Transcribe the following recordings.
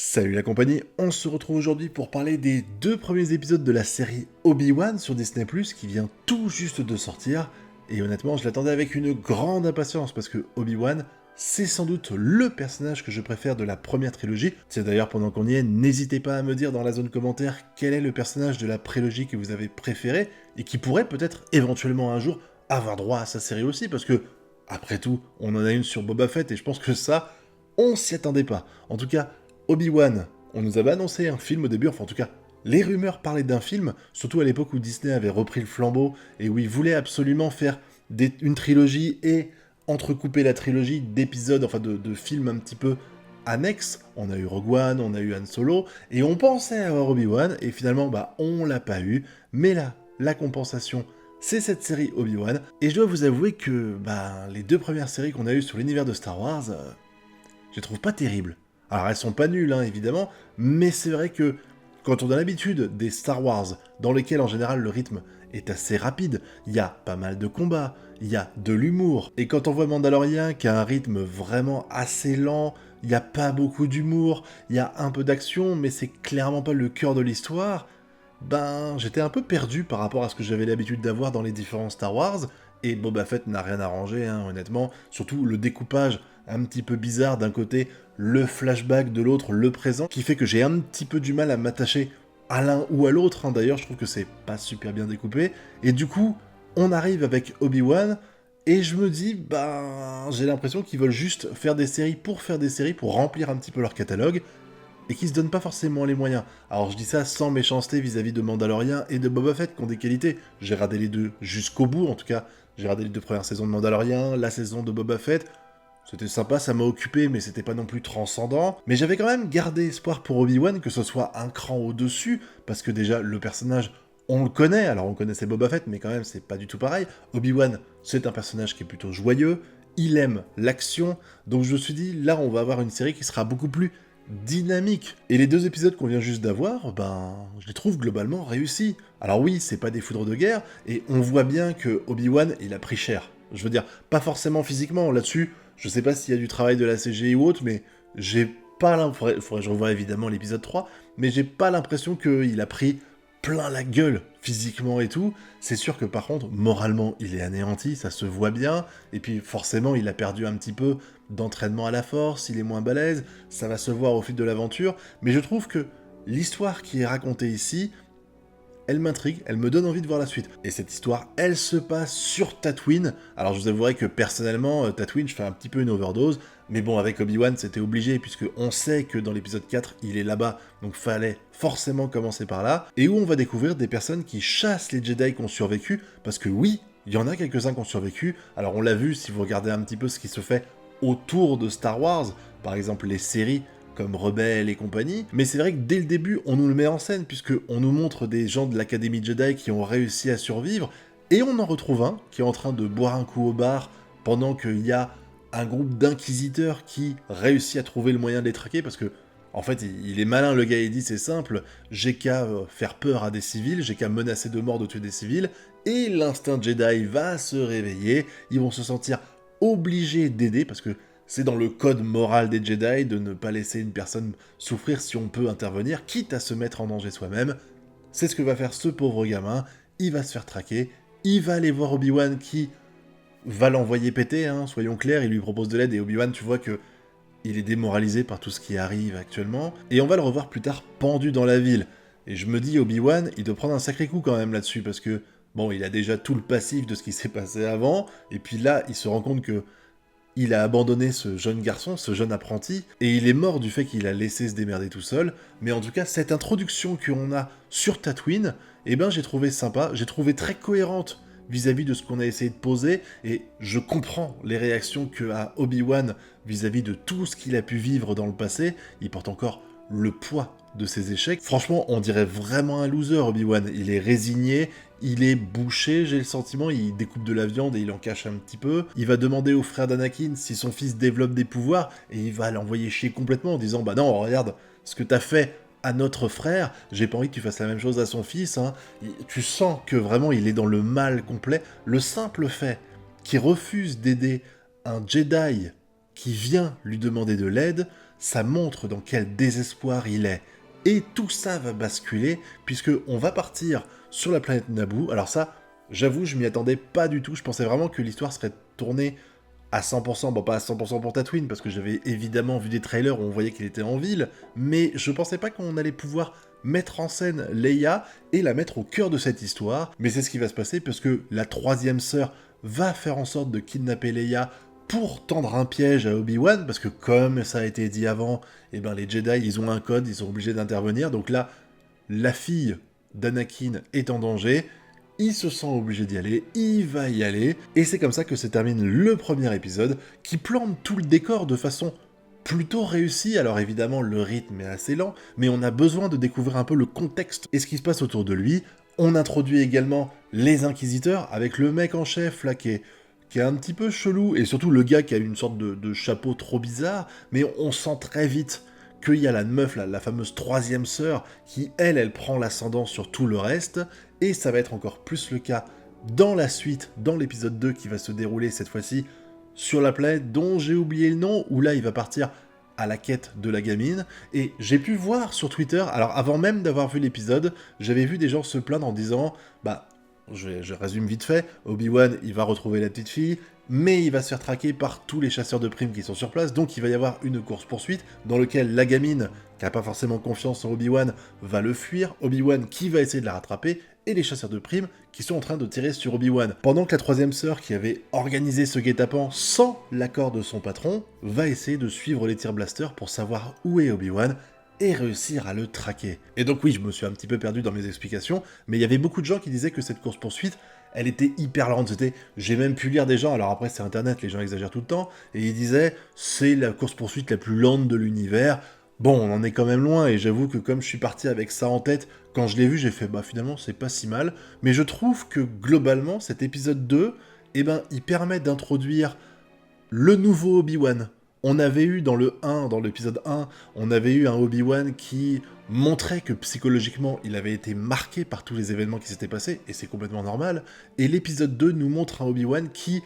Salut la compagnie, on se retrouve aujourd'hui pour parler des 2 premiers épisodes de la série Obi-Wan sur Disney+, qui vient tout juste de sortir, et honnêtement je l'attendais avec une grande impatience, parce que Obi-Wan, c'est sans doute le personnage que je préfère de la première trilogie. Tiens d'ailleurs, pendant qu'on y est, n'hésitez pas à me dire dans la zone commentaire quel est le personnage de la prélogie que vous avez préféré, et qui pourrait peut-être éventuellement un jour avoir droit à sa série aussi, parce que, après tout, on en a une sur Boba Fett, et je pense que ça, on s'y attendait pas. En tout cas, Obi-Wan, on nous avait annoncé un film au début, enfin en tout cas, les rumeurs parlaient d'un film, surtout à l'époque où Disney avait repris le flambeau et où il voulait absolument faire une trilogie et entrecouper la trilogie d'épisodes, enfin de films un petit peu annexes. On a eu Rogue One, on a eu Han Solo, et on pensait avoir Obi-Wan, et finalement, on l'a pas eu. Mais là, la compensation, c'est cette série Obi-Wan, et je dois vous avouer que les 2 premières séries qu'on a eues sur l'univers de Star Wars, je les trouve pas terribles. Alors elles sont pas nulles, évidemment, mais c'est vrai que quand on a l'habitude des Star Wars, dans lesquels en général le rythme est assez rapide, il y a pas mal de combats, il y a de l'humour, et quand on voit Mandalorian qui a un rythme vraiment assez lent, il n'y a pas beaucoup d'humour, il y a un peu d'action, mais c'est clairement pas le cœur de l'histoire, j'étais un peu perdu par rapport à ce que j'avais l'habitude d'avoir dans les différents Star Wars, et Boba Fett n'a rien arrangé, honnêtement, surtout le découpage un petit peu bizarre d'un côté, le flashback de l'autre, le présent, qui fait que j'ai un petit peu du mal à m'attacher à l'un ou à l'autre, d'ailleurs, je trouve que c'est pas super bien découpé, et du coup, on arrive avec Obi-Wan, et je me dis, j'ai l'impression qu'ils veulent juste faire des séries, pour remplir un petit peu leur catalogue, et qui se donnent pas forcément les moyens. Alors je dis ça sans méchanceté vis-à-vis de Mandalorian et de Boba Fett, qui ont des qualités. J'ai regardé les deux jusqu'au bout, en tout cas, j'ai regardé les 2 premières saisons de Mandalorian, la saison de Boba Fett, c'était sympa, ça m'a occupé, mais c'était pas non plus transcendant. Mais j'avais quand même gardé espoir pour Obi-Wan que ce soit un cran au-dessus, parce que déjà, le personnage, on le connaît, alors on connaissait Boba Fett, mais quand même, c'est pas du tout pareil. Obi-Wan, c'est un personnage qui est plutôt joyeux, il aime l'action, donc je me suis dit, là, on va avoir une série qui sera beaucoup plus dynamique. Et les 2 épisodes qu'on vient juste d'avoir, je les trouve globalement réussis. Alors oui, c'est pas des foudres de guerre, et on voit bien que Obi-Wan, il a pris cher. Je veux dire, pas forcément physiquement, là-dessus, je sais pas s'il y a du travail de la CGI ou autre, mais j'ai pas l'impression, faudrait que je revoie évidemment l'épisode 3, mais j'ai pas l'impression qu'il a pris plein la gueule physiquement et tout. C'est sûr que par contre, moralement, il est anéanti, ça se voit bien, et puis forcément, il a perdu un petit peu d'entraînement à la force, il est moins balèze, ça va se voir au fil de l'aventure, mais je trouve que l'histoire qui est racontée ici, elle m'intrigue, elle me donne envie de voir la suite. Et cette histoire, elle se passe sur Tatooine. Alors je vous avouerai que personnellement, Tatooine, je fais un petit peu une overdose, mais bon, avec Obi-Wan, c'était obligé, puisque on sait que dans l'épisode 4, il est là-bas, donc fallait forcément commencer par là, et où on va découvrir des personnes qui chassent les Jedi qui ont survécu, parce que oui, il y en a quelques-uns qui ont survécu, alors on l'a vu si vous regardez un petit peu ce qui se fait autour de Star Wars, par exemple les séries, comme Rebelle et compagnie, mais c'est vrai que dès le début, on nous le met en scène, puisqu'on nous montre des gens de l'Académie Jedi qui ont réussi à survivre, et on en retrouve un qui est en train de boire un coup au bar, pendant qu'il y a un groupe d'inquisiteurs qui réussit à trouver le moyen de les traquer, parce que, en fait, il est malin, le gars, il dit, c'est simple, j'ai qu'à faire peur à des civils, j'ai qu'à menacer de mort de tuer des civils, et l'instinct Jedi va se réveiller, ils vont se sentir obligés d'aider, parce que c'est dans le code moral des Jedi de ne pas laisser une personne souffrir si on peut intervenir, quitte à se mettre en danger soi-même. C'est ce que va faire ce pauvre gamin, il va se faire traquer, il va aller voir Obi-Wan qui va l'envoyer péter, soyons clairs, il lui propose de l'aide, et Obi-Wan, tu vois que il est démoralisé par tout ce qui arrive actuellement, et on va le revoir plus tard pendu dans la ville. Et je me dis, Obi-Wan, il doit prendre un sacré coup quand même là-dessus, parce que, bon, il a déjà tout le passif de ce qui s'est passé avant, et puis là, il se rend compte que il a abandonné ce jeune garçon, ce jeune apprenti, et il est mort du fait qu'il a laissé se démerder tout seul, mais en tout cas, cette introduction qu'on a sur Tatooine, j'ai trouvé sympa, j'ai trouvé très cohérente vis-à-vis de ce qu'on a essayé de poser, et je comprends les réactions que a Obi-Wan vis-à-vis de tout ce qu'il a pu vivre dans le passé, il porte encore le poids de ses échecs. Franchement, on dirait vraiment un loser, Obi-Wan. Il est résigné, il est bouché, j'ai le sentiment, il découpe de la viande et il en cache un petit peu. Il va demander au frère d'Anakin si son fils développe des pouvoirs, et il va l'envoyer chier complètement en disant « Bah non, regarde, ce que t'as fait à notre frère, j'ai pas envie que tu fasses la même chose à son fils. » Tu sens que vraiment il est dans le mal complet. Le simple fait qu'il refuse d'aider un Jedi qui vient lui demander de l'aide, ça montre dans quel désespoir il est. Et tout ça va basculer, puisque on va partir sur la planète Naboo. Alors ça, j'avoue, je m'y attendais pas du tout, je pensais vraiment que l'histoire serait tournée à 100%, bon pas à 100% pour Tatooine, parce que j'avais évidemment vu des trailers où on voyait qu'il était en ville, mais je pensais pas qu'on allait pouvoir mettre en scène Leia et la mettre au cœur de cette histoire, mais c'est ce qui va se passer, parce que la troisième sœur va faire en sorte de kidnapper Leia pour tendre un piège à Obi-Wan, parce que comme ça a été dit avant, eh ben les Jedi, ils ont un code, ils sont obligés d'intervenir, donc là, la fille d'Anakin est en danger, il se sent obligé d'y aller, il va y aller, et c'est comme ça que se termine le premier épisode, qui plante tout le décor de façon plutôt réussie. Alors évidemment, le rythme est assez lent, mais on a besoin de découvrir un peu le contexte et ce qui se passe autour de lui. On introduit également les Inquisiteurs, avec le mec en chef, là, qui est un petit peu chelou, et surtout le gars qui a une sorte de chapeau trop bizarre, mais on sent très vite qu'il y a la meuf, la fameuse troisième sœur, qui, elle prend l'ascendant sur tout le reste, et ça va être encore plus le cas dans la suite, dans l'épisode 2 qui va se dérouler cette fois-ci sur la planète dont j'ai oublié le nom, où là il va partir à la quête de la gamine, et j'ai pu voir sur Twitter, alors avant même d'avoir vu l'épisode, j'avais vu des gens se plaindre en disant, bah, je résume vite fait, Obi-Wan il va retrouver la petite fille, mais il va se faire traquer par tous les chasseurs de primes qui sont sur place, donc il va y avoir une course-poursuite dans laquelle la gamine, qui n'a pas forcément confiance en Obi-Wan, va le fuir, Obi-Wan qui va essayer de la rattraper, et les chasseurs de primes qui sont en train de tirer sur Obi-Wan. Pendant que la troisième sœur, qui avait organisé ce guet-apens sans l'accord de son patron, va essayer de suivre les tirs blasters pour savoir où est Obi-Wan, et réussir à le traquer. Et donc oui, je me suis un petit peu perdu dans mes explications, mais il y avait beaucoup de gens qui disaient que cette course-poursuite, elle était hyper lente. J'ai même pu lire des gens, alors après c'est internet, les gens exagèrent tout le temps, et ils disaient, c'est la course-poursuite la plus lente de l'univers. Bon, on en est quand même loin, et j'avoue que comme je suis parti avec ça en tête, quand je l'ai vu, j'ai fait, bah finalement c'est pas si mal, mais je trouve que globalement, cet épisode 2, eh ben, il permet d'introduire le nouveau Obi-Wan. On avait eu dans l'épisode 1, on avait eu un Obi-Wan qui montrait que psychologiquement, il avait été marqué par tous les événements qui s'étaient passés, et c'est complètement normal, et l'épisode 2 nous montre un Obi-Wan qui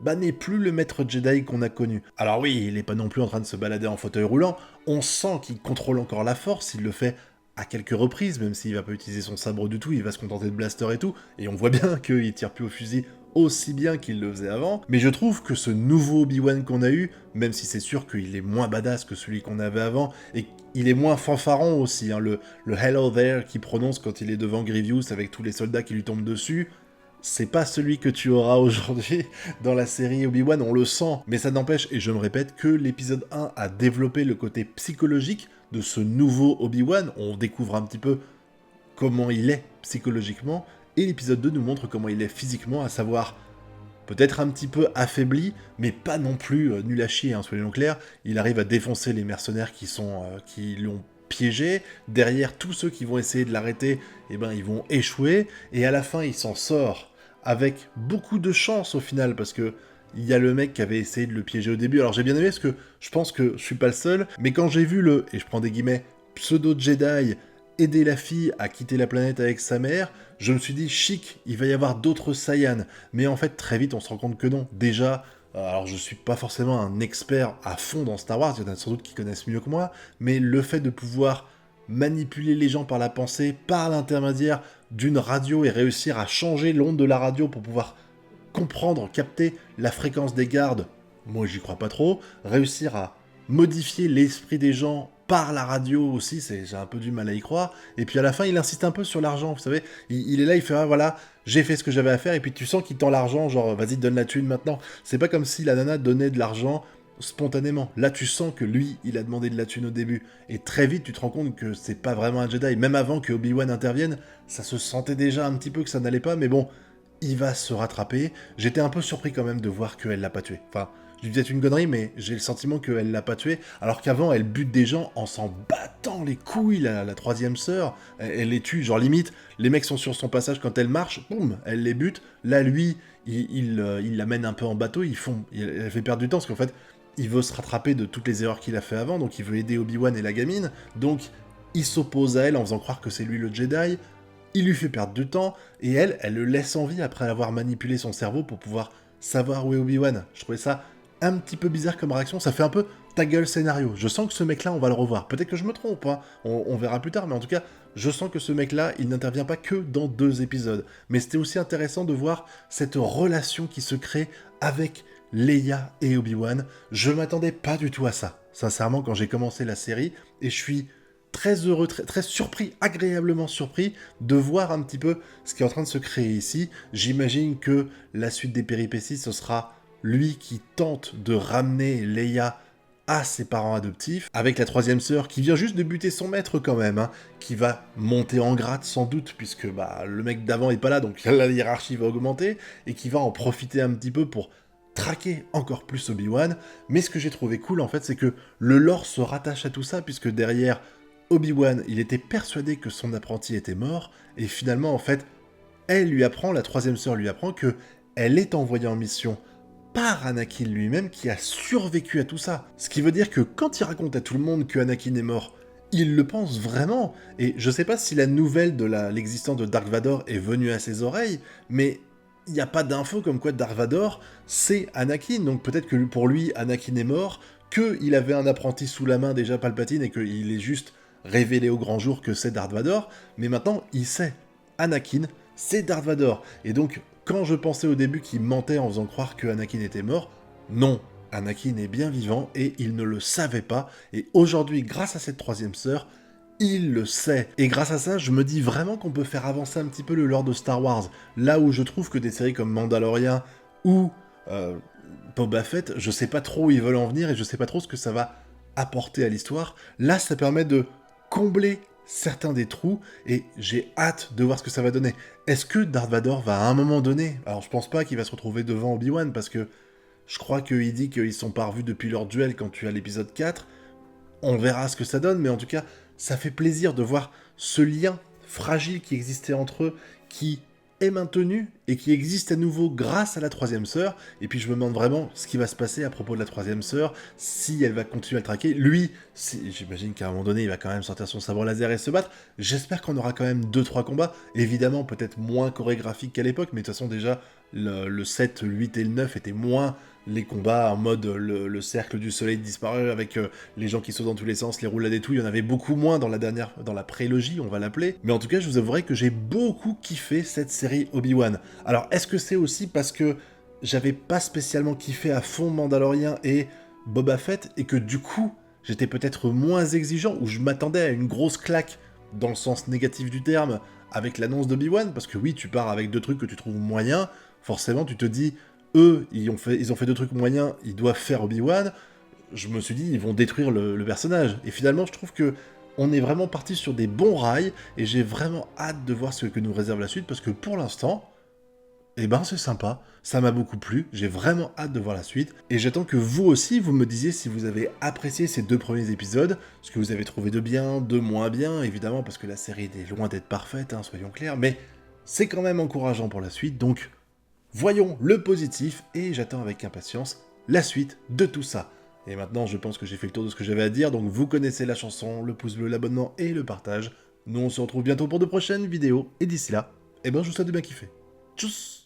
n'est plus le maître Jedi qu'on a connu. Alors oui, il n'est pas non plus en train de se balader en fauteuil roulant, on sent qu'il contrôle encore la force, il le fait à quelques reprises, même s'il va pas utiliser son sabre du tout, il va se contenter de blaster et tout, et on voit bien qu'il tire plus au fusil aussi bien qu'il le faisait avant, mais je trouve que ce nouveau Obi-Wan qu'on a eu, même si c'est sûr qu'il est moins badass que celui qu'on avait avant, et il est moins fanfaron aussi, hein, le Hello There qu'il prononce quand il est devant Grievous avec tous les soldats qui lui tombent dessus, c'est pas celui que tu auras aujourd'hui dans la série Obi-Wan, on le sent, mais ça n'empêche, et je me répète, que l'épisode 1 a développé le côté psychologique de ce nouveau Obi-Wan, on découvre un petit peu comment il est psychologiquement, et l'épisode 2 nous montre comment il est physiquement, à savoir peut-être un petit peu affaibli, mais pas non plus nul à chier, hein, soyons clairs, il arrive à défoncer les mercenaires qui l'ont piégé, derrière tous ceux qui vont essayer de l'arrêter, eh ben, ils vont échouer, et à la fin il s'en sort avec beaucoup de chance au final, parce que il y a le mec qui avait essayé de le piéger au début, alors j'ai bien aimé parce que je pense que je suis pas le seul, mais quand j'ai vu et je prends des guillemets, pseudo-Jedi aider la fille à quitter la planète avec sa mère, je me suis dit, chic, il va y avoir d'autres Saiyans. Mais en fait, très vite, on se rend compte que non. Déjà, alors je suis pas forcément un expert à fond dans Star Wars, il y en a sans doute qui connaissent mieux que moi, mais le fait de pouvoir manipuler les gens par la pensée, par l'intermédiaire d'une radio, et réussir à changer l'onde de la radio pour pouvoir comprendre, capter la fréquence des gardes, moi j'y crois pas trop, réussir à modifier l'esprit des gens par la radio aussi, j'ai un peu du mal à y croire, et puis à la fin il insiste un peu sur l'argent, vous savez, il est là, il fait ah, voilà, j'ai fait ce que j'avais à faire, et puis tu sens qu'il tend l'argent, genre vas-y donne la thune maintenant, c'est pas comme si la nana donnait de l'argent spontanément, là tu sens que lui, il a demandé de la thune au début, et très vite tu te rends compte que c'est pas vraiment un Jedi, même avant que Obi-Wan intervienne, ça se sentait déjà un petit peu que ça n'allait pas, mais bon, il va se rattraper, j'étais un peu surpris quand même de voir qu'elle l'a pas tué, enfin... Je dis peut-être une connerie, mais j'ai le sentiment qu'elle l'a pas tué, alors qu'avant, elle bute des gens en s'en battant les couilles, la troisième sœur, elle les tue, genre limite, les mecs sont sur son passage quand elle marche, boum, elle les bute, là, lui, il l'amène un peu en bateau, elle fait perdre du temps, parce qu'en fait, il veut se rattraper de toutes les erreurs qu'il a fait avant, donc il veut aider Obi-Wan et la gamine, donc il s'oppose à elle en faisant croire que c'est lui le Jedi, il lui fait perdre du temps, et elle le laisse en vie après avoir manipulé son cerveau pour pouvoir savoir où est Obi-Wan. Je trouvais ça un petit peu bizarre comme réaction, ça fait un peu ta gueule scénario. Je sens que ce mec-là, on va le revoir. Peut-être que je me trompe, hein. On verra plus tard, mais en tout cas, je sens que ce mec-là, il n'intervient pas que dans 2 épisodes. Mais c'était aussi intéressant de voir cette relation qui se crée avec Leia et Obi-Wan. Je m'attendais pas du tout à ça, sincèrement, quand j'ai commencé la série, et je suis très heureux, très surpris, agréablement surpris de voir un petit peu ce qui est en train de se créer ici. J'imagine que la suite des péripéties, ce sera lui qui tente de ramener Leia à ses parents adoptifs, avec la 3e sœur qui vient juste de buter son maître quand même, hein, qui va monter en grade sans doute, puisque le mec d'avant est pas là, donc la hiérarchie va augmenter, et qui va en profiter un petit peu pour traquer encore plus Obi-Wan. Mais ce que j'ai trouvé cool en fait, c'est que le lore se rattache à tout ça, puisque derrière Obi-Wan, il était persuadé que son apprenti était mort, et finalement en fait, elle lui apprend, la 3e sœur lui apprend que elle est envoyée en mission par Anakin lui-même qui a survécu à tout ça. Ce qui veut dire que quand il raconte à tout le monde que Anakin est mort, il le pense vraiment. Et je sais pas si la nouvelle de l'existence de Dark Vador est venue à ses oreilles, mais il n'y a pas d'infos comme quoi Dark Vador, c'est Anakin. Donc peut-être que pour lui, Anakin est mort, qu'il avait un apprenti sous la main déjà, Palpatine, et qu'il est juste révélé au grand jour que c'est Darth Vador. Mais maintenant, il sait. Anakin, c'est Darth Vador. Et donc, quand je pensais au début qu'il mentait en faisant croire que Anakin était mort, non, Anakin est bien vivant et il ne le savait pas. Et aujourd'hui, grâce à cette 3e sœur, il le sait. Et grâce à ça, je me dis vraiment qu'on peut faire avancer un petit peu le lore de Star Wars. Là où je trouve que des séries comme Mandalorian ou Boba Fett, je sais pas trop où ils veulent en venir et je sais pas trop ce que ça va apporter à l'histoire. Là, ça permet de combler certains des trous, et j'ai hâte de voir ce que ça va donner. Est-ce que Darth Vader va à un moment donné... Alors je pense pas qu'il va se retrouver devant Obi-Wan, parce que je crois qu'il dit qu'ils sont pas revus depuis leur duel quand tu as l'épisode 4. On verra ce que ça donne, mais en tout cas, ça fait plaisir de voir ce lien fragile qui existait entre eux, qui est maintenu et qui existe à nouveau grâce à la 3e sœur. Et puis je me demande vraiment ce qui va se passer à propos de la 3e sœur, si elle va continuer à le traquer. Lui, j'imagine qu'à un moment donné, il va quand même sortir son sabre laser et se battre. J'espère qu'on aura quand même 2-3 combats. Évidemment, peut-être moins chorégraphiques qu'à l'époque, mais de toute façon déjà, le 7, le 8 et le 9 étaient moins les combats en mode le cercle du soleil disparaît avec les gens qui sautent dans tous les sens, les roulades et tout. Il y en avait beaucoup moins dans la prélogie, on va l'appeler. Mais en tout cas, je vous avouerai que j'ai beaucoup kiffé cette série Obi-Wan. Alors, est-ce que c'est aussi parce que j'avais pas spécialement kiffé à fond Mandalorian et Boba Fett, et que du coup, j'étais peut-être moins exigeant, ou je m'attendais à une grosse claque, dans le sens négatif du terme, avec l'annonce d'Obi-Wan, parce que oui, tu pars avec 2 trucs que tu trouves moyens, forcément tu te dis, eux, ils ont fait 2 trucs moyens, ils doivent faire Obi-Wan, je me suis dit, ils vont détruire le personnage. Et finalement, je trouve que on est vraiment parti sur des bons rails, et j'ai vraiment hâte de voir ce que nous réserve la suite, parce que pour l'instant, eh ben c'est sympa, ça m'a beaucoup plu, j'ai vraiment hâte de voir la suite, et j'attends que vous aussi, vous me disiez si vous avez apprécié ces 2 premiers épisodes, ce que vous avez trouvé de bien, de moins bien, évidemment, parce que la série est loin d'être parfaite, hein, soyons clairs, mais c'est quand même encourageant pour la suite, donc voyons le positif, et j'attends avec impatience la suite de tout ça. Et maintenant, je pense que j'ai fait le tour de ce que j'avais à dire, donc vous connaissez la chanson, le pouce bleu, l'abonnement et le partage. Nous, on se retrouve bientôt pour de prochaines vidéos, et d'ici là, eh ben je vous souhaite de bien kiffer. Tchuss!